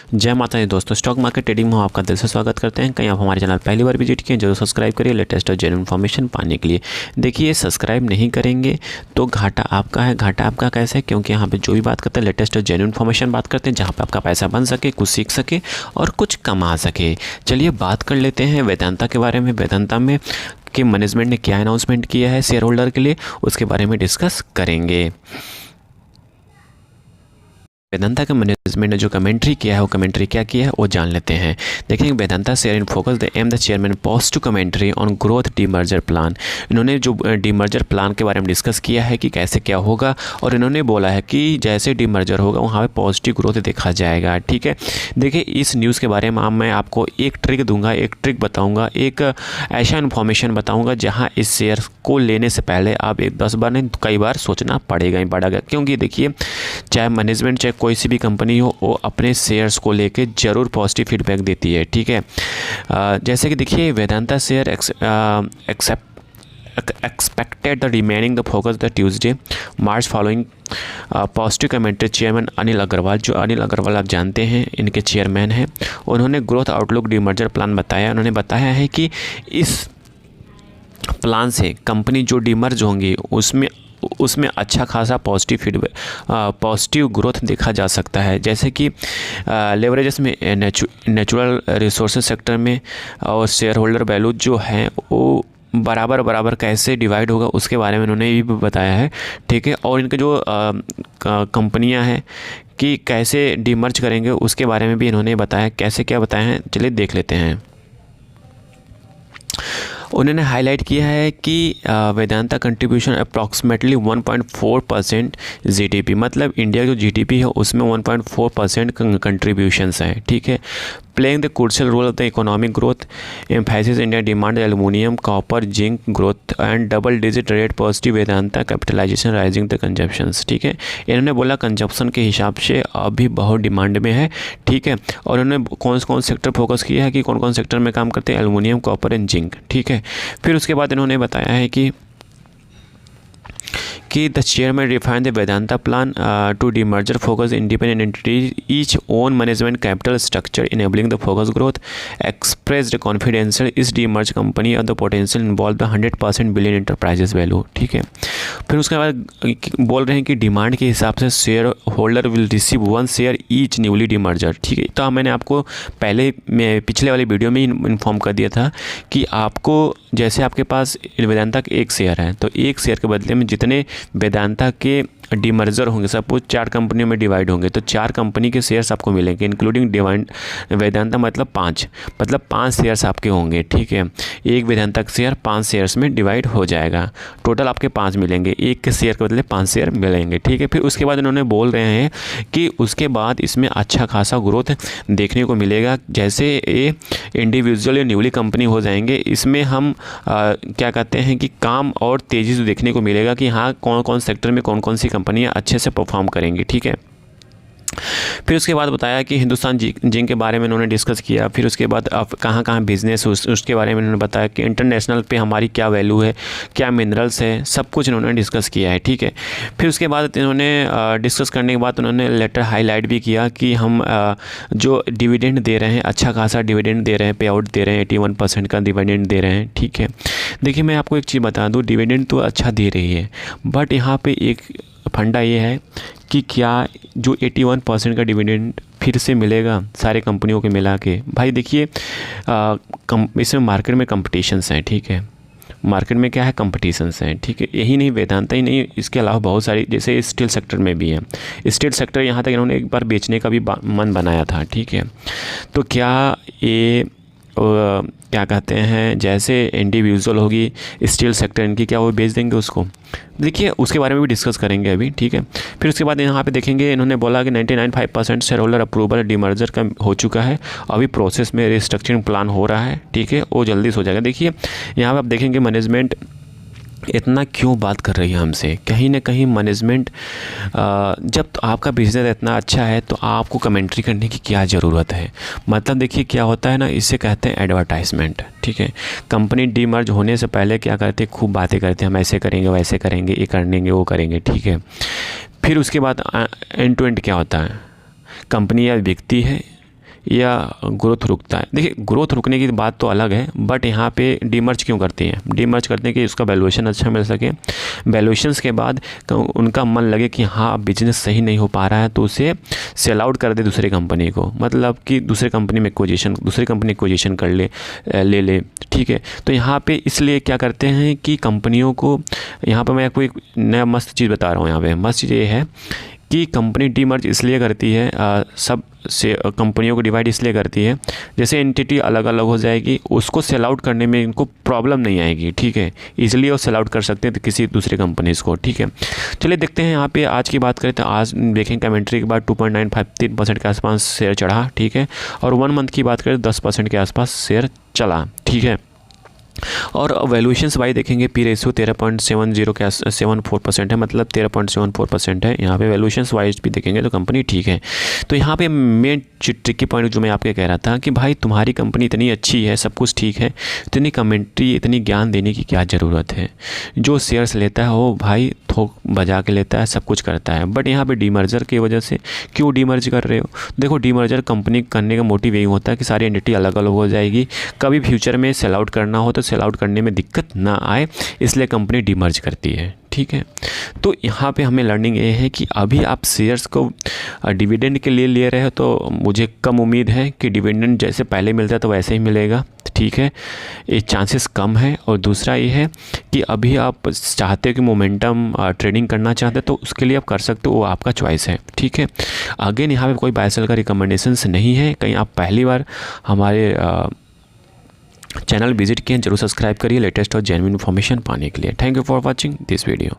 जय माता दी दोस्तों, स्टॉक मार्केट ट्रेडिंग में आपका दिल से स्वागत करते हैं। कहीं आप हमारे चैनल पहली बार विजिट किए जरूर सब्सक्राइब करिए लेटेस्ट और जेन्युइन इन्फॉर्मेशन पाने के लिए। देखिए, सब्सक्राइब नहीं करेंगे तो घाटा आपका है। घाटा आपका कैसे है? क्योंकि यहाँ पे जो भी बात करते हैं लेटेस्ट और जेन्युइन इन्फॉर्मेशन बात करते हैं, जहाँ पे आपका पैसा बन सके, कुछ सीख सके और कुछ कमा सके। चलिए बात कर लेते हैं वेदांता के बारे में। वेदांता में कि मैनेजमेंट ने क्या अनाउंसमेंट किया है शेयर होल्डर के लिए, उसके बारे में डिस्कस करेंगे। वेदांता के मैनेजमेंट ने जो कमेंट्री किया है, वो कमेंट्री क्या किया है वो जान लेते हैं। देखेंगे Vedanta share in focus the am the chairman positive commentary on growth demerger plan. इन्होंने जो डीमर्जर प्लान के बारे में डिस्कस किया है कि कैसे क्या होगा, और इन्होंने बोला है कि जैसे डीमर्जर होगा वहाँ पे पॉजिटिव ग्रोथ देखा जाएगा। ठीक है, देखिए इस न्यूज़ के बारे में मैं आपको एक ट्रिक दूंगा, एक ट्रिक बताऊँगा, एक ऐसा इन्फॉर्मेशन बताऊँगा जहाँ इस शेयर को लेने से पहले आप 10 बार नहीं कई बार सोचना पड़ेगा ही पड़ेगा। क्योंकि देखिए, चाहे मैनेजमेंट चाहे कोई सी भी कंपनी हो, वो अपने शेयर्स को लेके ज़रूर पॉजिटिव फीडबैक देती है। ठीक है, जैसे कि देखिए Vedanta share expected the remaining the focus the Tuesday March following positive commentary chairman Anil Agarwal. जो अनिल अग्रवाल आप जानते हैं, इनके चेयरमैन हैं। उन्होंने ग्रोथ आउटलुक डीमर्जर प्लान बताया। उन्होंने बताया है कि इस प्लान से कंपनी जो डीमर्ज होंगी उसमें अच्छा खासा पॉजिटिव फीडबैक, पॉजिटिव ग्रोथ देखा जा सकता है। जैसे कि लेवरेजेस में नेचुरल रिसोर्सेज सेक्टर में और शेयर होल्डर वैल्यू जो हैं वो बराबर कैसे डिवाइड होगा, उसके बारे में उन्होंने भी बताया है। ठीक है, और इनके जो कंपनियां हैं कि कैसे डीमर्ज करेंगे, उसके बारे में भी इन्होंने बताया। कैसे क्या बताया है, चलिए देख लेते हैं। उन्होंने हाईलाइट किया है कि वेदांता कंट्रीब्यूशन अप्रॉक्सीमेटली 1.4% जीडीपी, मतलब इंडिया जो जीडीपी है उसमें 1.4% कंट्रीब्यूशंस हैं। ठीक है, playing the crucial role of the economic growth, emphasis India demand aluminium copper zinc growth and double digit rate positive Vedanta capitalisation rising the consumptions. ठीक है, इन्होंने बोला कंजप्शन के हिसाब से अभी बहुत डिमांड में है। ठीक है, और उन्होंने कौन सेक्टर फोकस किया है कि कौन सेक्टर में काम करते हैं, एल्यूमिनियम कॉपर एंड जिंक। ठीक है, फिर उसके बाद इन्होंने बताया है कि the chairman refine the Vedanta plan to demerger focus independent entities each own management capital structure enabling the focus growth expressed confidential इस डीमर्ज कंपनी और the potential involve the 100% billion enterprises value. ठीक है, फिर उसके बाद बोल रहे हैं कि डिमांड के हिसाब से share holder will receive 1 share each newly demerger. ठीक है, तो मैंने आपको पिछले वाली वीडियो में इन्फॉर्म कर दिया था कि आपको जैसे आपके पास वेदांता का एक शेयर है, तो एक शेयर के बदले में जितने वेदांता के डीमर्जर होंगे, सपोज 4 कंपनियों में डिवाइड होंगे, तो 4 कंपनी के शेयर्स आपको मिलेंगे इंक्लूडिंग वेदांता, मतलब 5 शेयर्स आपके होंगे। ठीक है, एक वेदांता का शेयर 5 शेयर्स में डिवाइड हो जाएगा, टोटल आपके 5 मिलेंगे, एक के शेयर के बदले 5 शेयर मिलेंगे। ठीक है, फिर उसके बाद इन्होंने बोल रहे हैं कि उसके बाद इसमें अच्छा खासा ग्रोथ देखने को मिलेगा। जैसे ये इंडिविजुअल या न्यूली कंपनी हो जाएंगे, इसमें हम क्या कहते हैं कि काम और तेज़ी से देखने को मिलेगा कि हाँ कौन सेक्टर में कौन सी कंपनियां अच्छे से परफॉर्म करेंगी। ठीक है, फिर उसके बाद बताया कि हिंदुस्तान जिंक के बारे में उन्होंने डिस्कस किया। फिर उसके बाद अब कहाँ बिजनेस उसके बारे में उन्होंने बताया कि इंटरनेशनल पे हमारी क्या वैल्यू है, क्या मिनरल्स है, सब कुछ इन्होंने डिस्कस किया है। ठीक है, फिर उसके बाद इन्होंने डिस्कस करने के बाद उन्होंने लेटर हाईलाइट भी किया कि हम जो डिविडेंड दे रहे हैं, अच्छा खासा डिविडेंड दे रहे हैं, पे आउट दे रहे हैं, 81% का डिविडेंड दे रहे हैं। ठीक है, देखिए मैं आपको एक चीज़ बता दूँ, डिविडेंड तो अच्छा दे रही है, बट यहाँ पर एक फंडा ये है कि क्या जो 81% का डिविडेंड फिर से मिलेगा सारे कंपनियों के मिला के। भाई देखिए, इसमें मार्केट में कंपटीशंस हैं। ठीक है, मार्केट में क्या है, कंपटीशंस हैं। ठीक है, यही नहीं वेदांता ही नहीं, इसके अलावा बहुत सारी, जैसे स्टील सेक्टर में भी है। स्टील सेक्टर यहाँ तक इन्होंने एक बार बेचने का भी मन बनाया था। ठीक है, तो क्या ये क्या कहते हैं, जैसे इंडिविजुअल होगी स्टील सेक्टर इनकी, क्या वो बेच देंगे उसको? देखिए उसके बारे में भी डिस्कस करेंगे अभी। ठीक है, फिर उसके बाद यहाँ पे देखेंगे, इन्होंने बोला कि 99.5% शेयर होल्डर अप्रूवल डीमर्जर का हो चुका है, अभी प्रोसेस में रिस्ट्रक्चरिंग प्लान हो रहा है। ठीक है, वो जल्दी से हो जाएगा। देखिए यहाँ पर आप देखेंगे मैनेजमेंट इतना क्यों बात कर रही है हमसे, कहीं ना कहीं मैनेजमेंट, जब आपका बिजनेस इतना अच्छा है तो आपको कमेंट्री करने की क्या ज़रूरत है। मतलब देखिए क्या होता है ना, इसे कहते हैं एडवर्टाइजमेंट। ठीक है, कंपनी डीमर्ज होने से पहले क्या करते हैं, खूब बातें करते हैं, हम ऐसे करेंगे वैसे करेंगे, ये करेंगे वो करेंगे। ठीक है, फिर उसके बाद एंड टू एंड क्या होता है, कंपनी या बिकती है या ग्रोथ रुकता है। देखिए ग्रोथ रुकने की बात तो अलग है, बट यहाँ पे डीमर्ज क्यों करते हैं? डीमर्ज करते हैं कि उसका वैल्यूएशन अच्छा मिल सके, वैल्यूएशंस के बाद उनका मन लगे कि हाँ अब बिजनेस सही नहीं हो पा रहा है तो उसे सेल आउट कर दे दूसरी कंपनी को, मतलब कि दूसरी कंपनी में एक्विजिशन कर ले, ठीक है। तो यहाँ पे इसलिए क्या करते हैं कि कंपनियों को, यहाँ पर मैं आपको एक नया मस्त चीज़ बता रहा हूँ। यहाँ पे मस्त चीज़ ये है कि कंपनी डीमर्ज इसलिए करती है, सब से कंपनियों को डिवाइड इसलिए करती है, जैसे एंटिटी अलग अलग हो जाएगी, उसको सेल आउट करने में इनको प्रॉब्लम नहीं आएगी, ठीक है। इसलिए वो सेल आउट कर सकते हैं तो किसी दूसरे कंपनीज़ को, ठीक है। चलिए देखते हैं यहाँ पे आज की बात करें तो आज देखें कमेंट्री के बाद 2.953% के आसपास शेयर चढ़ा, ठीक है। और 1 मंथ की बात करें 10% के आसपास शेयर चला, ठीक है। और वैल्यूएशंस वाइज देखेंगे पी रेशियो 13.70 के 74% है, मतलब 13.74% है यहाँ पे। वैल्यूएशंस वाइज भी देखेंगे तो कंपनी ठीक है। तो यहाँ पे मेन ट्रिकी पॉइंट जो मैं आपके कह रहा था कि भाई तुम्हारी कंपनी इतनी अच्छी है, सब कुछ ठीक है, इतनी कमेंट्री, इतनी ज्ञान देने की क्या ज़रूरत है? जो शेयर्स लेता है वो भाई थोक बजा के लेता है, सब कुछ करता है। बट यहाँ पे डीमर्जर की वजह से क्यों डीमर्ज कर रहे हो? देखो डीमर्जर कंपनी करने का मोटिव यही होता है कि सारी एंटिटी अलग अलग हो जाएगी, कभी फ्यूचर में सेल आउट करना हो तो सेल आउट करने में दिक्कत ना आए, इसलिए कंपनी डीमर्ज करती है, ठीक है। तो यहाँ पे हमें लर्निंग ये है कि अभी आप शेयर्स को डिविडेंड के लिए ले रहे हो तो मुझे कम उम्मीद है कि डिविडेंड जैसे पहले मिलता है तो वैसे ही मिलेगा, ठीक है। ये चांसेस कम है। और दूसरा ये है कि अभी आप चाहते हो कि मोमेंटम ट्रेडिंग करना चाहते हो तो उसके लिए आप कर सकते हो, वो आपका चॉइस है, ठीक है। अगेन यहाँ पे कोई बाय सेल का रिकमेंडेशंस नहीं है, कहीं आप पहली बार हमारे चैनल विजिट किए जरूर सब्सक्राइब करिए लेटेस्ट और जेन्युइन इन्फॉर्मेशन पाने के लिए। Thank you for watching this video.